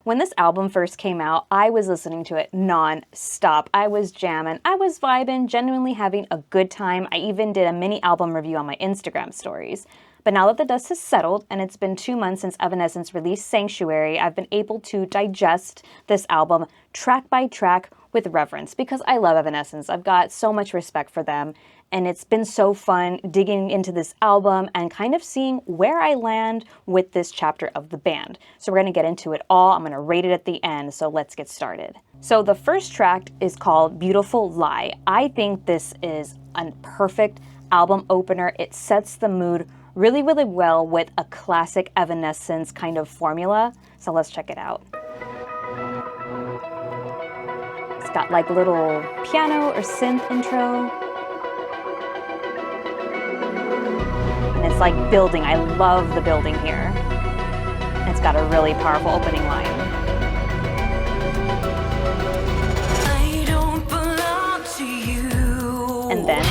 When this album first came out, I was listening to it non-stop. I was jamming, I was vibing, genuinely having a good time. I even did a mini album review on my Instagram stories. But now that the dust has settled and it's been 2 months since Evanescence released Sanctuary, I've been able to digest this album track by track with reverence because I love Evanescence. I've got so much respect for them, and it's been so fun digging into this album and kind of seeing where I land with this chapter of the band. So we're gonna get into it all. I'm gonna rate it at the end, so let's get started. So the first track is called Beautiful Lie. I think this is a perfect album opener. It sets the mood really, really well with a classic Evanescence kind of formula. So let's check it out. It's got like little piano or synth intro. And it's like building. I love the building here. It's got a really powerful opening line. I don't belong to you. And then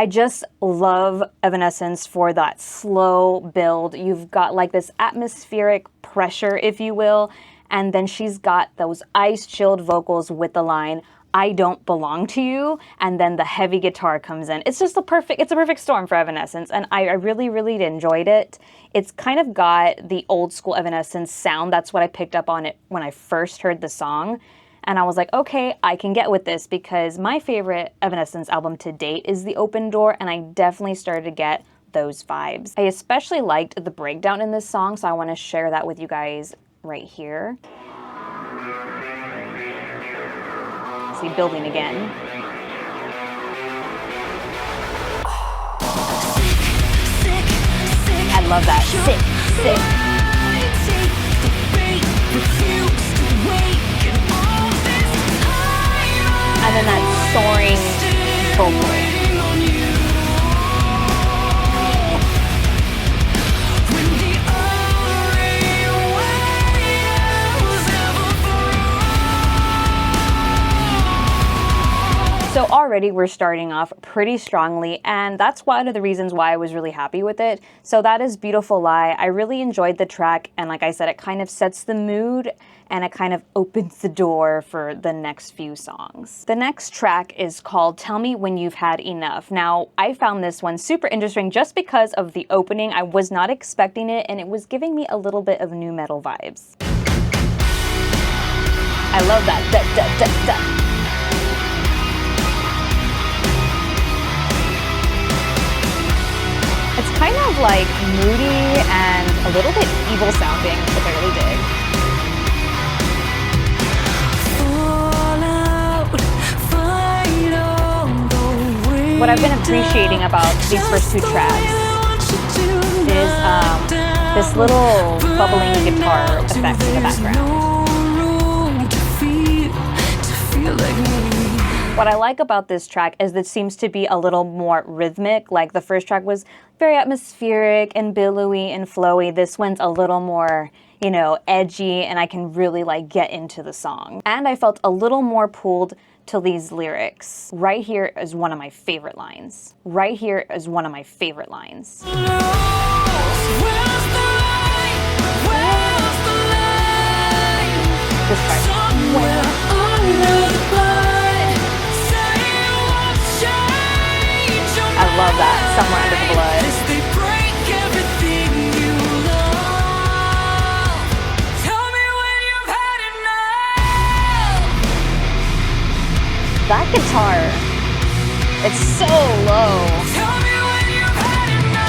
I just love Evanescence for that slow build. You've got like this atmospheric pressure, if you will, and then she's got those ice-chilled vocals with the line, I don't belong to you, and then the heavy guitar comes in. It's just a perfect storm for Evanescence, and I really, really enjoyed it. It's kind of got the old school Evanescence sound. That's what I picked up on it when I first heard the song. And I was like, okay, I can get with this because my favorite Evanescence album to date is The Open Door, and I definitely started to get those vibes. I especially liked the breakdown in this song, so I want to share that with you guys right here. See, building again. I love that. Sick, sick. And then that soaring vocal. So already we're starting off pretty strongly, and that's one of the reasons why I was really happy with it. So that is Beautiful Lie. I really enjoyed the track, and like I said, it kind of sets the mood and it kind of opens the door for the next few songs. The next track is called Tell Me When You've Had Enough. Now, I found this one super interesting just because of the opening. I was not expecting it, and it was giving me a little bit of nu metal vibes. I love that. Da, da, da, da. It's kind of like moody and a little bit evil sounding, which I really dig. What I've been appreciating about these first two tracks is this little bubbling guitar effect in the background. What I like about this track is that it seems to be a little more rhythmic. Like the first track was very atmospheric and billowy and flowy. This one's a little more, you know, edgy, and I can really like get into the song. And I felt a little more pulled to these lyrics. Right here is one of my favorite lines. Right here is one of my favorite lines. This part. I love that. Somewhere Under the Blood. That guitar, it's so low. Tell me when you've had enough.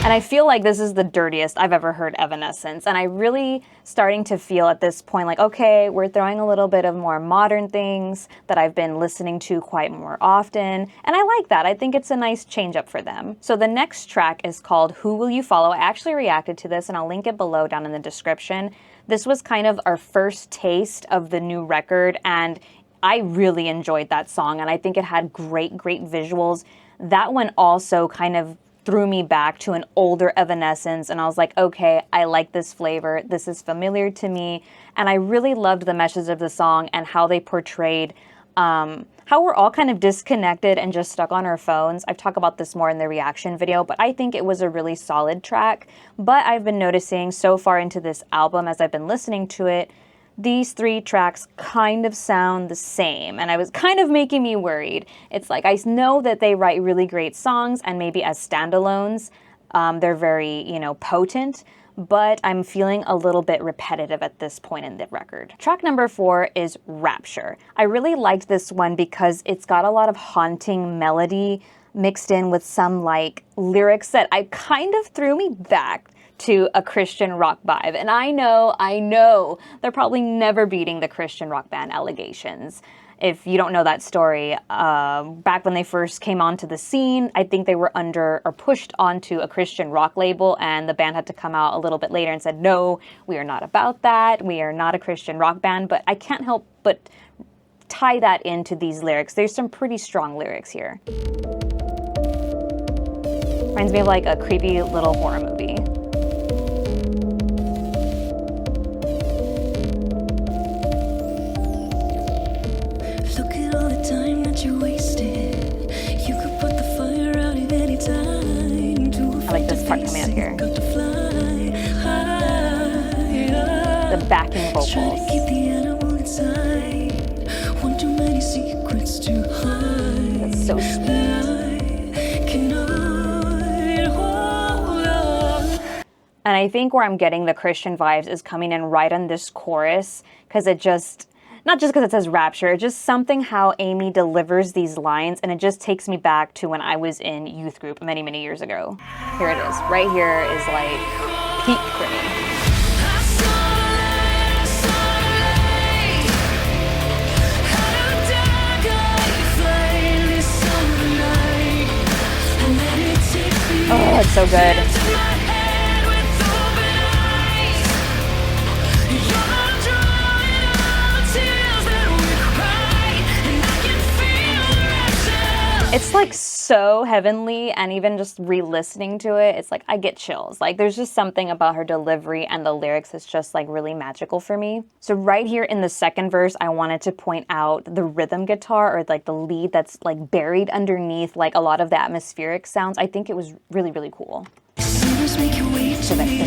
And I feel like this is the dirtiest I've ever heard Evanescence. And I really starting to feel at this point like, okay, we're throwing a little bit of more modern things that I've been listening to quite more often. And I like that. I think it's a nice change up for them. So the next track is called Who Will You Follow? I actually reacted to this, and I'll link it below down in the description. This was kind of our first taste of the new record, and I really enjoyed that song, and I think it had great visuals. that one also kind of threw me back to an older Evanescence, and I was like, okay, I like this flavor. This is familiar to me. And I really loved the message of the song and how they portrayed how we're all kind of disconnected and just stuck on our phones. I've talked about this more in the reaction video, but I think it was a really solid track. But I've been noticing so far into this album, as I've been listening to it, these 3 tracks kind of sound the same, and I was kind of making me worried. It's like, I know that they write really great songs, and maybe as standalones, they're very, you know, potent, but I'm feeling a little bit repetitive at this point in the record. Track number 4 is Rapture. I really liked this one because it's got a lot of haunting melody mixed in with some like lyrics that I kind of threw me back to a Christian rock vibe. And I know, they're probably never beating the Christian rock band Allegations. If you don't know that story, back when they first came onto the scene, I think they were under or pushed onto a Christian rock label, and the band had to come out a little bit later and said, no, we are not about that. We are not a Christian rock band. But I can't help but tie that into these lyrics. There's some pretty strong lyrics here. Reminds me of like a creepy little horror movie. I like this part coming out here. The backing vocals. That's so sweet. And I think where I'm getting the Christian vibes is coming in right on this chorus, because it just, not just because it says Rapture, just something how Amy delivers these lines, and it just takes me back to when I was in youth group many, many years ago. Here it is. Right here is like peak for me. Oh, it's so good. It's like so heavenly, and even just re-listening to it, it's like I get chills. Like there's just something about her delivery and the lyrics that's just like really magical for me. So right here in the second verse, I wanted to point out the rhythm guitar, or like the lead that's like buried underneath like a lot of the atmospheric sounds. I think it was really, really cool. So heavy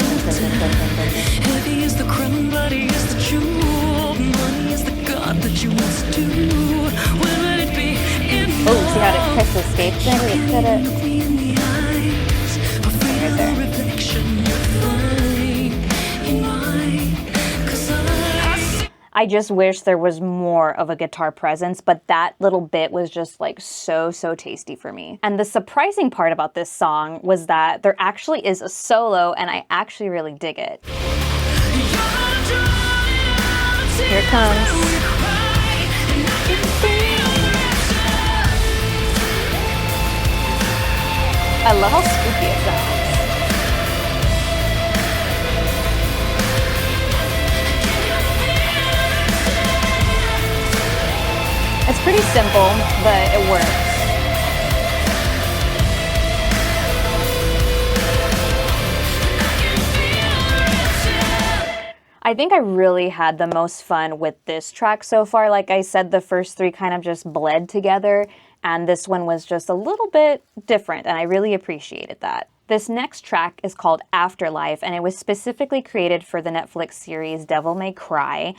is the crown, bloody is the jewel, money is the god that you must do. When would it be? Oh, see how it press the escape there? We just did it. Right there. I just wish there was more of a guitar presence, but that little bit was just like so tasty for me. And the surprising part about this song was that there actually is a solo, and I actually really dig it. Here it comes. I love how spooky it sounds. It's pretty simple, but it works. I think I really had the most fun with this track so far. Like I said, the first 3 kind of just bled together, and this one was just a little bit different, and I really appreciated that. This next track is called Afterlife, and it was specifically created for the Netflix series Devil May Cry.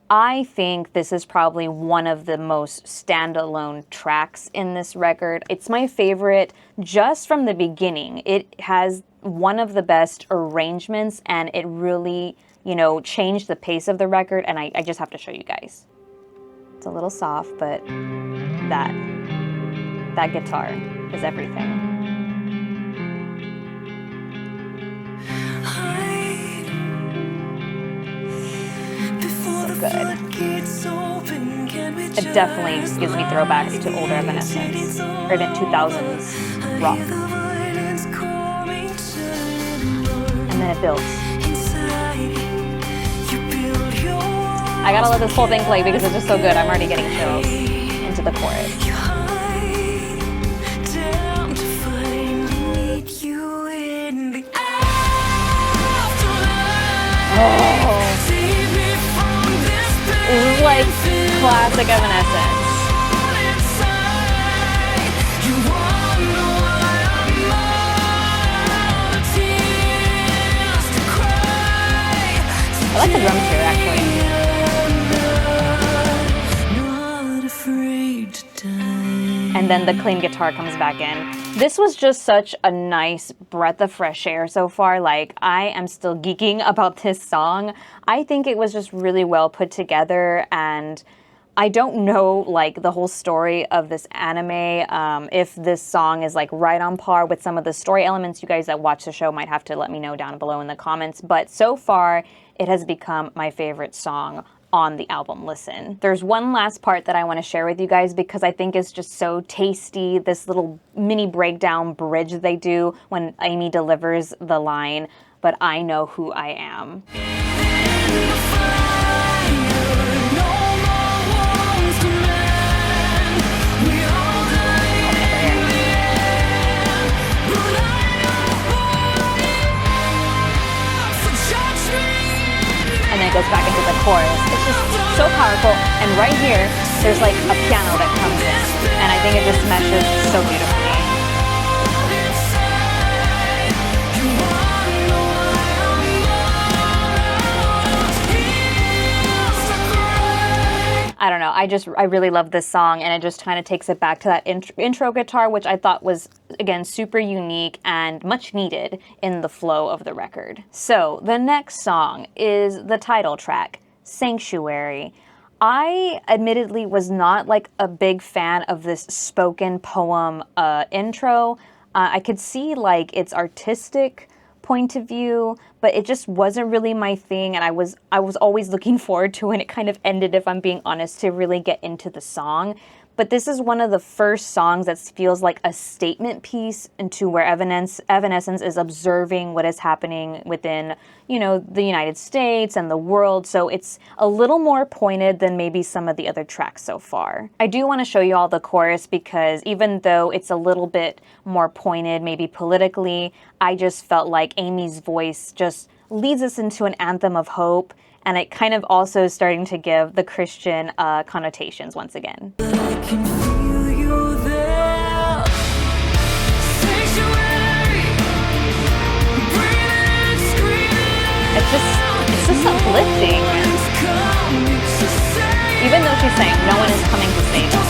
I think this is probably one of the most standalone tracks in this record. It's my favorite just from the beginning. It has one of the best arrangements, and it really, you know, changed the pace of the record, and I just have to show you guys. It's a little soft, but that guitar is everything. So good. It definitely gives me throwbacks to older Evanescence, or even 2000s rock. And then it builds. I gotta let this whole thing play because it's just so good. I'm already getting chills into the chorus. This is like classic Evanescence. I like the drums here, actually. And then the clean guitar comes back in. This was just such a nice breath of fresh air so far. Like, I am still geeking about this song. I think it was just really well put together, and I don't know, like, the whole story of this anime, if this song is, like, right on par with some of the story elements. You guys that watch the show might have to let me know down below in the comments, but so far, it has become my favorite song on the album listen. There's one last part that I want to share with you guys because I think it's just so tasty, this little mini breakdown bridge they do when Amy delivers the line, "But I know who I am." And then it goes back into the chorus. It's just so powerful. And right here, there's like a piano that comes in. And I think it just meshes so beautifully. I don't know, I really love this song, and it just kind of takes it back to that intro guitar, which I thought was, again, super unique and much needed in the flow of the record. So the next song is the title track, Sanctuary. I admittedly was not like a big fan of this spoken poem intro. I could see like its artistic point of view, but it just wasn't really my thing, and I was always looking forward to when it kind of ended, if I'm being honest, to really get into the song. But this is one of the first songs that feels like a statement piece into where Evanescence is observing what is happening within, you know, the United States and the world. So it's a little more pointed than maybe some of the other tracks so far. I do want to show you all the chorus because even though it's a little bit more pointed, maybe politically, I just felt like Amy's voice just leads us into an anthem of hope, and it kind of also is starting to give the Christian connotations once again. I can feel you there. Sanctuary. It's just uplifting. Even though she's saying no one is coming to save us.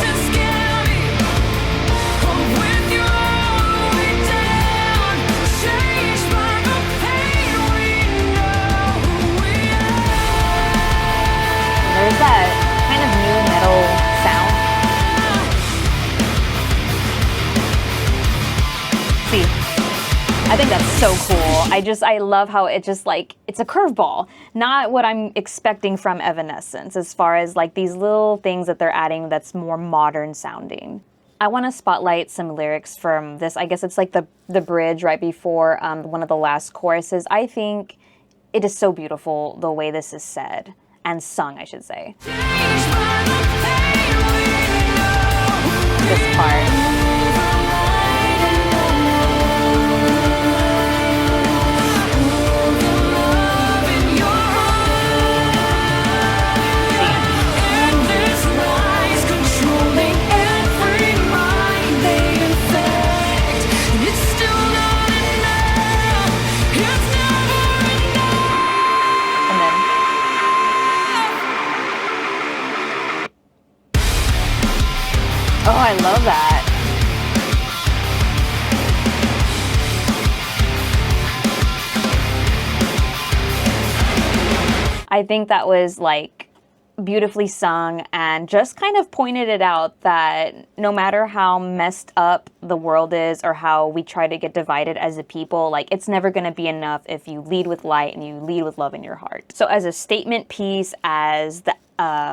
There's that kind of new metal sound. See, I think that's so cool. I love how it just like, it's a curveball. Not what I'm expecting from Evanescence as far as like these little things that they're adding that's more modern sounding. I want to spotlight some lyrics from this. I guess it's like the bridge right before one of the last choruses. I think it is so beautiful the way this is said. And sung, I should say. This part. Oh, I love that. I think that was like beautifully sung and just kind of pointed it out that no matter how messed up the world is or how we try to get divided as a people, like it's never going to be enough if you lead with light and you lead with love in your heart. So as a statement piece, as the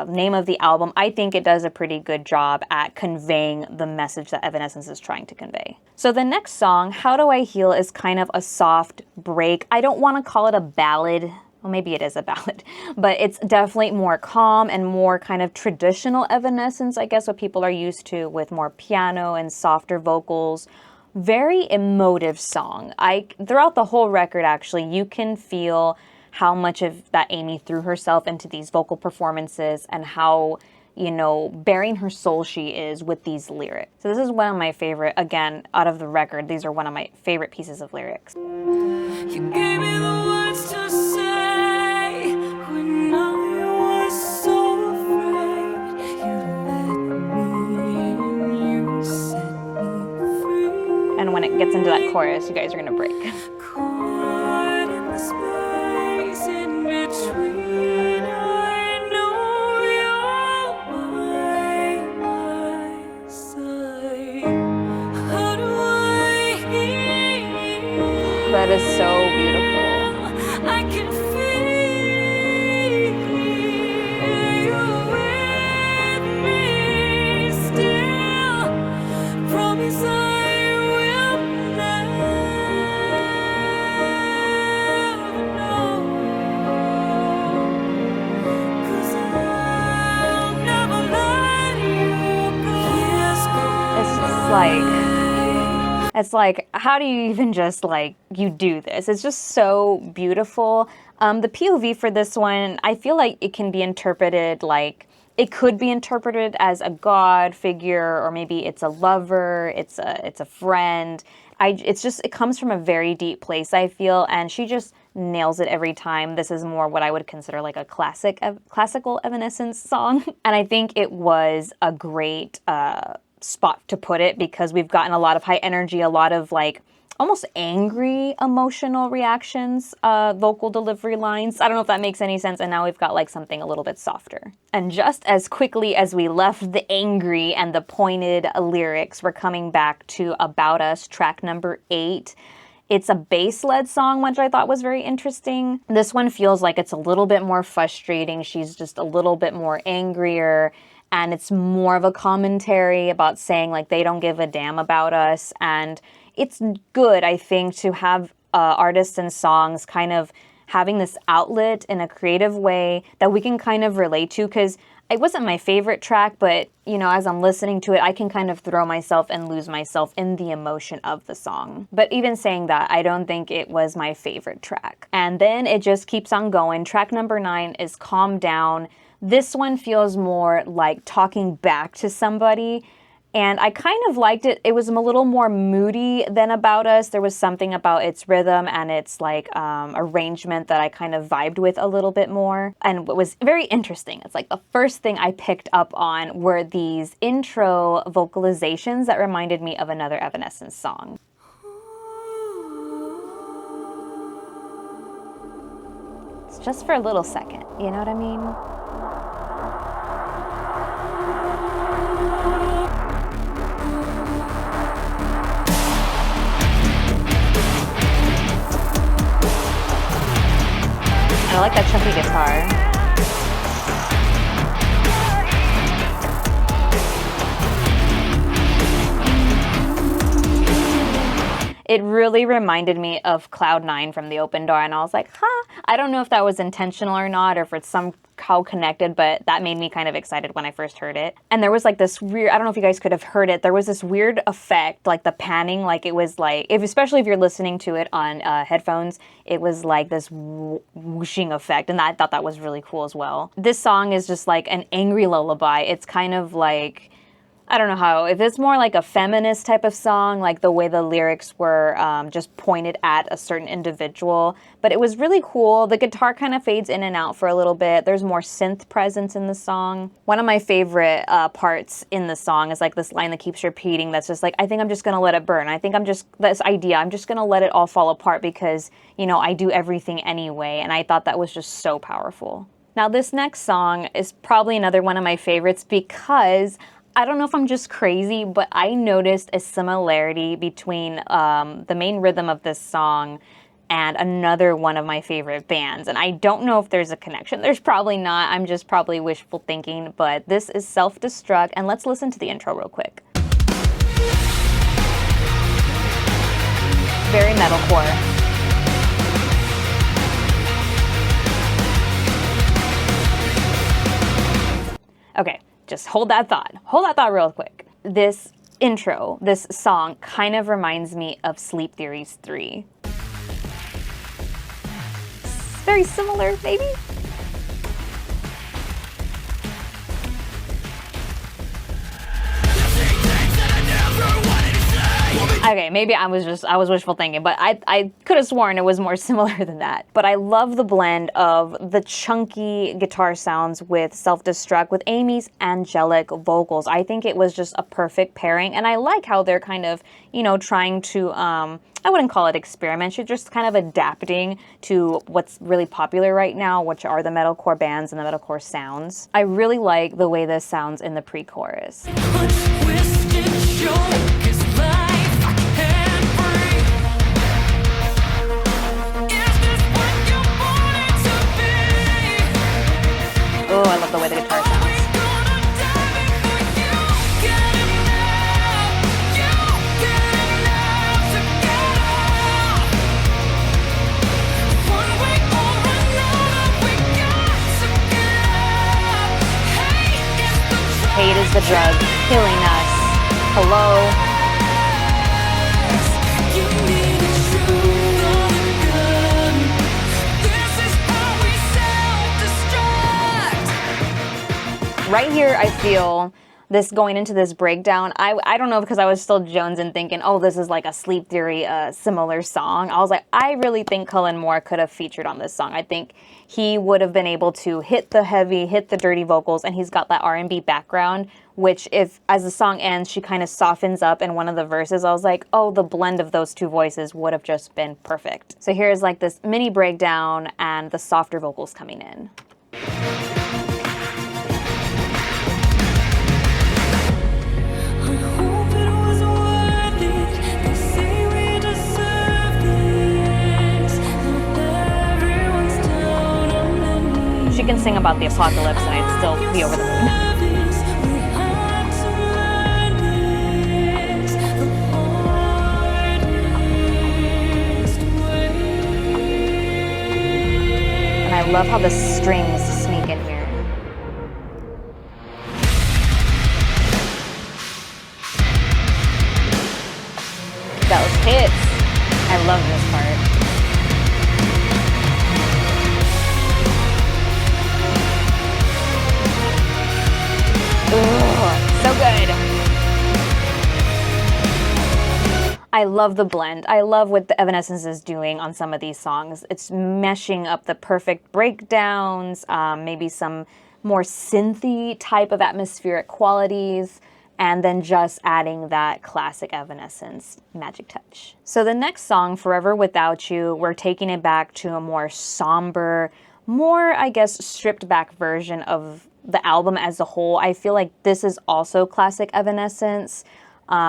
name of the album, I think it does a pretty good job at conveying the message that Evanescence is trying to convey. So the next song, How Do I Heal, is kind of a soft break. I don't want to call it a ballad. Well, maybe it is a ballad, but it's definitely more calm and more kind of traditional Evanescence, I guess, what people are used to, with more piano and softer vocals. Very emotive song. Throughout the whole record, actually, you can feel how much of that Amy threw herself into these vocal performances and how, you know, bearing her soul she is with these lyrics. So this is one of my favorite, again, out of the record, these are one of my favorite pieces of lyrics. You gave me the words to say when I was so afraid. You let me in, you set me free. And when it gets into that chorus, you guys are gonna break. Caught in the space in between, I know you're by my side. How do I hear? That is so beautiful. I can feel you with me still. Promise I will never know. 'Cause I'll never let you go. It's like, how do you even just like, you do this? It's just so beautiful. The POV for this one, I feel like it can be interpreted like, it could be interpreted as a god figure, or maybe it's a lover, it's a friend. It comes from a very deep place, I feel, and she just nails it every time. This is more what I would consider like a classical Evanescence song. And I think it was a great spot to put it, because we've gotten a lot of high energy, a lot of like almost angry emotional reactions, vocal delivery lines. I don't know if that makes any sense. And now we've got like something a little bit softer. And just as quickly as we left the angry and the pointed lyrics, we're coming back to About Us, track number 8. It's a bass-led song, which I thought was very interesting. This one feels like it's a little bit more frustrating. She's just a little bit more angrier. And it's more of a commentary about saying like they don't give a damn about us. And it's good, I think, to have artists and songs kind of having this outlet in a creative way that we can kind of relate to, because it wasn't my favorite track, but, you know, as I'm listening to it, I can kind of throw myself and lose myself in the emotion of the song. But even saying that, I don't think it was my favorite track. And then it just keeps on going. Track number 9 is Calm Down. This one feels more like talking back to somebody, and I kind of liked it. It was a little more moody than About Us. There was something about its rhythm and its like arrangement that I kind of vibed with a little bit more. And what was very interesting, it's like the first thing I picked up on were these intro vocalizations that reminded me of another Evanescence song. It's just for a little second, you know what I mean? I like that chunky guitar. It really reminded me of Cloud 9 from the Open Door, and I was like, I don't know if that was intentional or not, or if it's somehow connected, but that made me kind of excited when I first heard it. And there was like this weird, I don't know if you guys could have heard it, there was this weird effect, like the panning, like it was like, especially if you're listening to it on headphones, it was like this whooshing effect, and I thought that was really cool as well. This song is just like an angry lullaby. It's kind of like, I don't know how, if it's more like a feminist type of song, like the way the lyrics were just pointed at a certain individual, but it was really cool. The guitar kind of fades in and out for a little bit. There's more synth presence in the song. One of my favorite parts in the song is like this line that keeps repeating that's just like, I think I'm just gonna let it burn. I think I'm just gonna let it all fall apart because, you know, I do everything anyway, and I thought that was just so powerful. Now this next song is probably another one of my favorites because I don't know if I'm just crazy, but I noticed a similarity between the main rhythm of this song and another one of my favorite bands. And I don't know if there's a connection. There's probably not. I'm just probably wishful thinking. But this is Self-Destruct. And let's listen to the intro real quick. Very metalcore. Okay. Just hold that thought. Hold that thought real quick. This intro, this song, kind of reminds me of Sleep Theory's 3. very similar, maybe? Okay, maybe I was wishful thinking, but I could have sworn it was more similar than that. But I love the blend of the chunky guitar sounds with Self-Destruct with Amy's angelic vocals. I think it was just a perfect pairing, and I like how they're kind of, you know, trying to, I wouldn't call it experiment, you're just kind of adapting to what's really popular right now, which are the metalcore bands and the metalcore sounds. I really like the way this sounds in the pre-chorus. Oh, I love the way the guitar sounds. Hate is the drug, killing us. Hello. Right here, I feel this going into this breakdown. I don't know, because I was still jonesing thinking, oh, this is like a Sleep Theory similar song. I was like, I really think Cullen Moore could have featured on this song. I think he would have been able to hit the heavy, hit the dirty vocals, and he's got that R&B background, which if, as the song ends, she kind of softens up in one of the verses, I was like, oh, the blend of those two voices would have just been perfect. So here's like this mini breakdown and the softer vocals coming in. She can sing about the apocalypse and I'd still be over the moon. And I love how the strings sneak in here. Those hits. I love this part. Ooh, so good. I love the blend. I love what the Evanescence is doing on some of these songs. It's meshing up the perfect breakdowns, maybe some more synthy type of atmospheric qualities, and then just adding that classic Evanescence magic touch. So the next song, Forever Without You, we're taking it back to a more somber, more, I guess, stripped back version of the album as a whole. I feel like this is also classic Evanescence.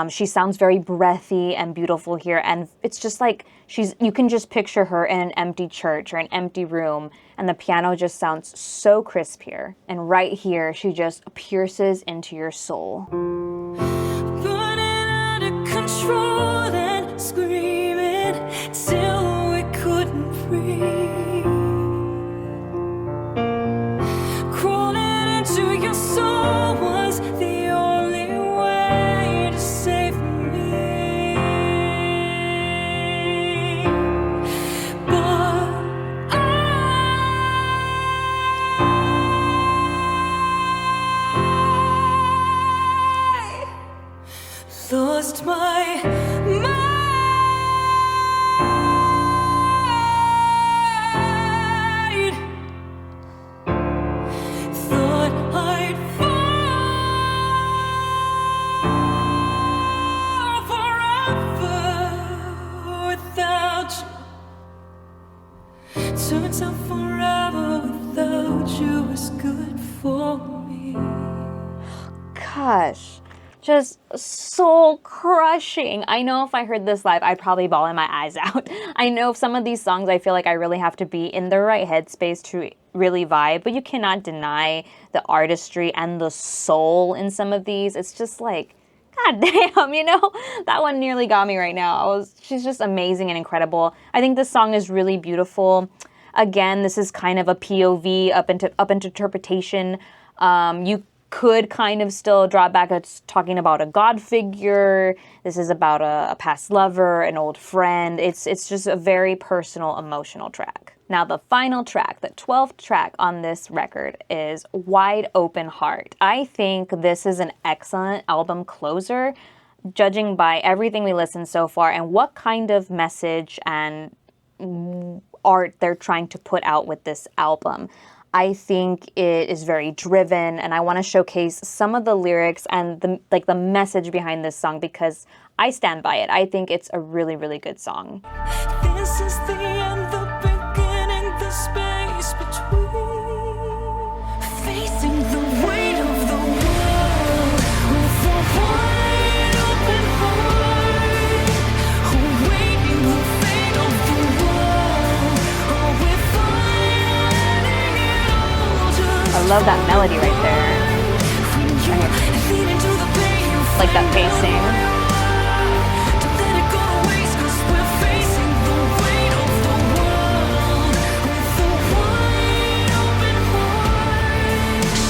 She sounds very breathy and beautiful here, and it's just like you can just picture her in an empty church or an empty room, and the piano just sounds so crisp here. And right here, she just pierces into your soul. Running out of control and screaming till we couldn't breathe. Crawling into your soul was the only way to save me. But I lost my mind. Thought I'd fall forever without you. Turns out forever without you is good for me. Gosh, just soul crushing. I know if I heard this live, I'd probably bawl my eyes out. I know some of these songs, I feel like I really have to be in the right headspace to really vibe, but you cannot deny the artistry and the soul in some of these. It's just like, God damn, you know? That one nearly got me right now. She's just amazing and incredible. I think this song is really beautiful. Again, this is kind of a POV, up into interpretation. You could kind of still draw back at talking about a god figure. This is about a past lover, an old friend. It's just a very personal, emotional track. Now the final track, the 12th track on this record is Wide Open Heart. I think this is an excellent album closer, judging by everything we listened so far and what kind of message and art they're trying to put out with this album. I think it is very driven, and I want to showcase some of the lyrics and the message behind this song because I stand by it. I think it's a really, really good song. This is the end, the beginning, the space between. Facing the weight of the world with a wide open heart. Awaiting the fate of the world. Are we finding it all just I love that melody right there. lead into the pain you Like that pacing. Don't let it go to waste, 'cause we're facing the weight of the world with a wide open heart.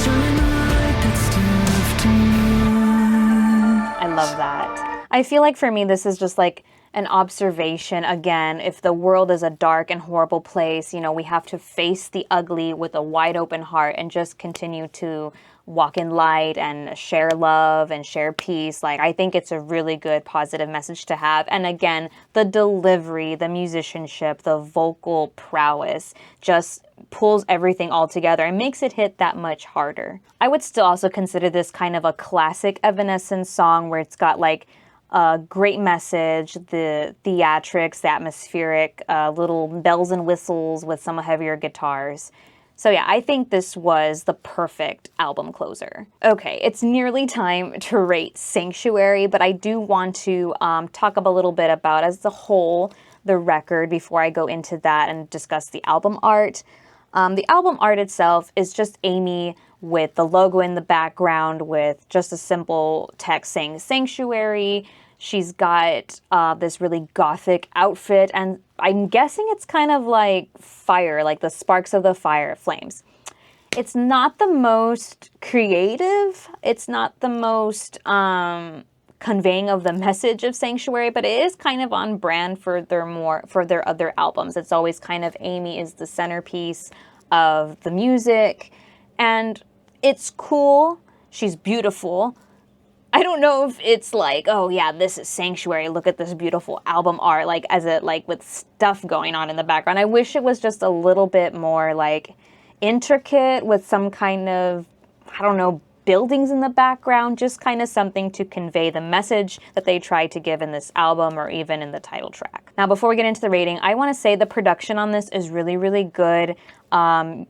Shine a light that's still left in you. I love that. I feel like for me, this is just like an observation. Again, if the world is a dark and horrible place, you know, we have to face the ugly with a wide open heart and just continue to walk in light and share love and share peace. Like, I think it's a really good positive message to have. And again, the delivery, the musicianship, the vocal prowess just pulls everything all together and makes it hit that much harder. I would still also consider this kind of a classic Evanescence song where it's got like a great message, the theatrics, the atmospheric, little bells and whistles with some heavier guitars. So yeah, I think this was the perfect album closer. Okay, it's nearly time to rate Sanctuary, but I do want to talk a little bit about, as a whole, the record before I go into that and discuss the album art. The album art itself is just Amy with the logo in the background with just a simple text saying Sanctuary. She's got this really gothic outfit, and I'm guessing it's kind of like fire, like the sparks of the fire flames. It's not the most creative. It's not the most conveying of the message of Sanctuary, but it is kind of on brand for their other albums. It's always kind of Amy is the centerpiece of the music, and it's cool. She's beautiful. I don't know if it's like, oh yeah, this is Sanctuary, look at this beautiful album art, like as it like with stuff going on in the background. I wish it was just a little bit more like intricate with some kind of, I don't know, buildings in the background, just kind of something to convey the message that they tried to give in this album or even in the title track. Now, before we get into the rating, I want to say the production on this is really, really good. The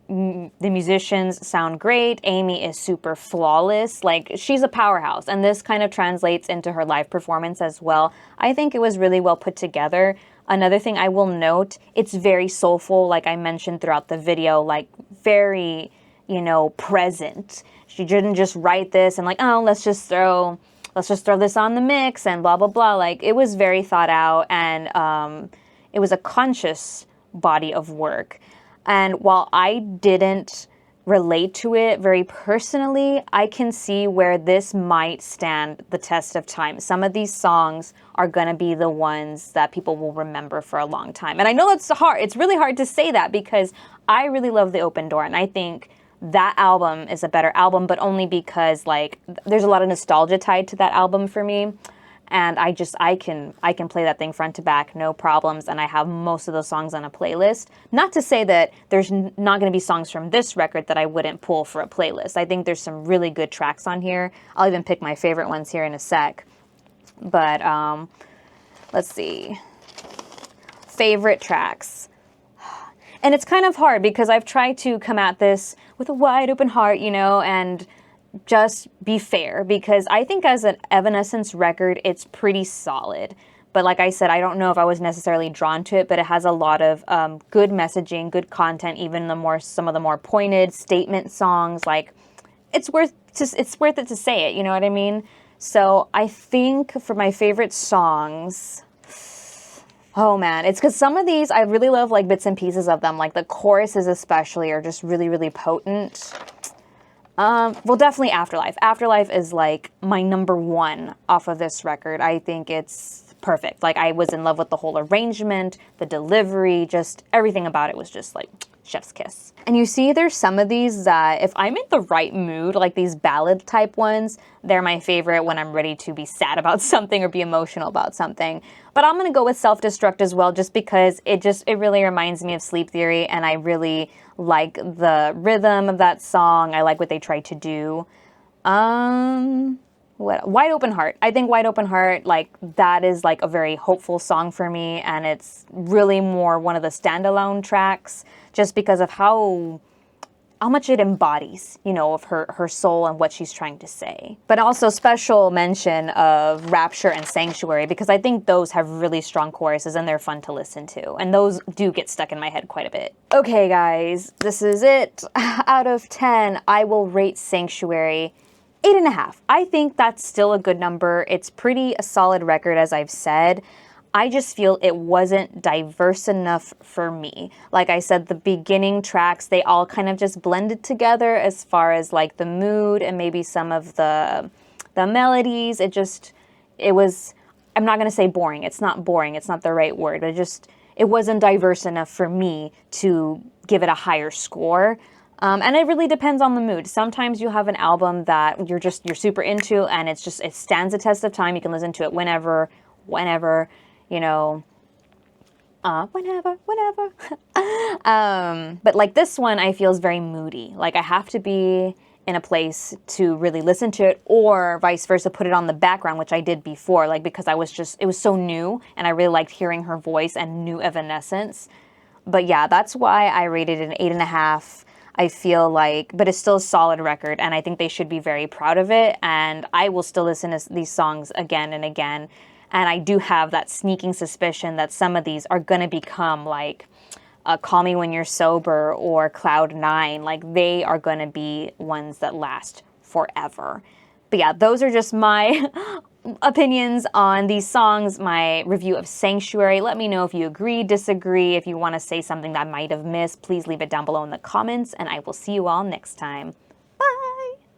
musicians sound great. Amy is super flawless. Like, she's a powerhouse, and this kind of translates into her live performance as well. I think it was really well put together. Another thing I will note, it's very soulful, like I mentioned throughout the video, like very, you know, present. She didn't just write this and like, oh, let's just throw this on the mix and blah, blah, blah. Like, it was very thought out, and it was a conscious body of work. And while I didn't relate to it very personally, I can see where this might stand the test of time. Some of these songs are going to be the ones that people will remember for a long time. And I know it's hard. It's really hard to say that because I really love The Open Door, and I think that album is a better album, but only because like there's a lot of nostalgia tied to that album for me. And I can play that thing front to back, no problems, and I have most of those songs on a playlist. Not to say that there's not going to be songs from this record that I wouldn't pull for a playlist. I think there's some really good tracks on here. I'll even pick my favorite ones here in a sec. But let's see. Favorite tracks. And it's kind of hard because I've tried to come at this with a wide open heart, you know, and just be fair, because I think as an Evanescence record, it's pretty solid. But like I said, I don't know if I was necessarily drawn to it, but it has a lot of good messaging, good content, even some of the more pointed statement songs. Like, it's worth it to say it, you know what I mean? So I think for my favorite songs, oh man, it's because some of these I really love, like bits and pieces of them. Like the choruses especially are just really, really potent. Well, definitely Afterlife. Afterlife is like my number one off of this record. I think it's perfect. Like, I was in love with the whole arrangement, the delivery, just everything about it was just like chef's kiss. And you see there's some of these that if I'm in the right mood, like these ballad type ones, they're my favorite when I'm ready to be sad about something or be emotional about something. But I'm gonna go with Self-Destruct as well, just because it really reminds me of Sleep Theory, and I really like the rhythm of that song. I like what they tried to do. Wide Open Heart. I think Wide Open Heart, like, that is like a very hopeful song for me, and it's really more one of the standalone tracks just because of how much it embodies, you know, of her soul and what she's trying to say. But also special mention of Rapture and Sanctuary, because I think those have really strong choruses and they're fun to listen to. And those do get stuck in my head quite a bit. Okay, guys, this is it. Out of 10, I will rate Sanctuary 8.5. I think that's still a good number. It's a solid record, as I've said. I just feel it wasn't diverse enough for me. Like I said, the beginning tracks, they all kind of just blended together as far as like the mood and maybe some of the melodies. It was, I'm not going to say boring. It's not boring. It's not the right word. It wasn't diverse enough for me to give it a higher score. And it really depends on the mood. Sometimes you have an album that you're super into, and it stands the test of time. You can listen to it whenever, you know, whenever. But like this one, I feel is very moody. Like I have to be in a place to really listen to it, or vice versa, put it on the background, which I did before, like because it was so new, and I really liked hearing her voice and new Evanescence. But yeah, that's why I rated it an 8.5. I feel like, but it's still a solid record, and I think they should be very proud of it, and I will still listen to these songs again and again, and I do have that sneaking suspicion that some of these are going to become like Call Me When You're Sober or Cloud 9, like they are going to be ones that last forever. But yeah, those are just my opinions on these songs, my review of Sanctuary. Let me know if you agree, disagree. If you want to say something that I might have missed, please leave it down below in the comments, and I will see you all next time.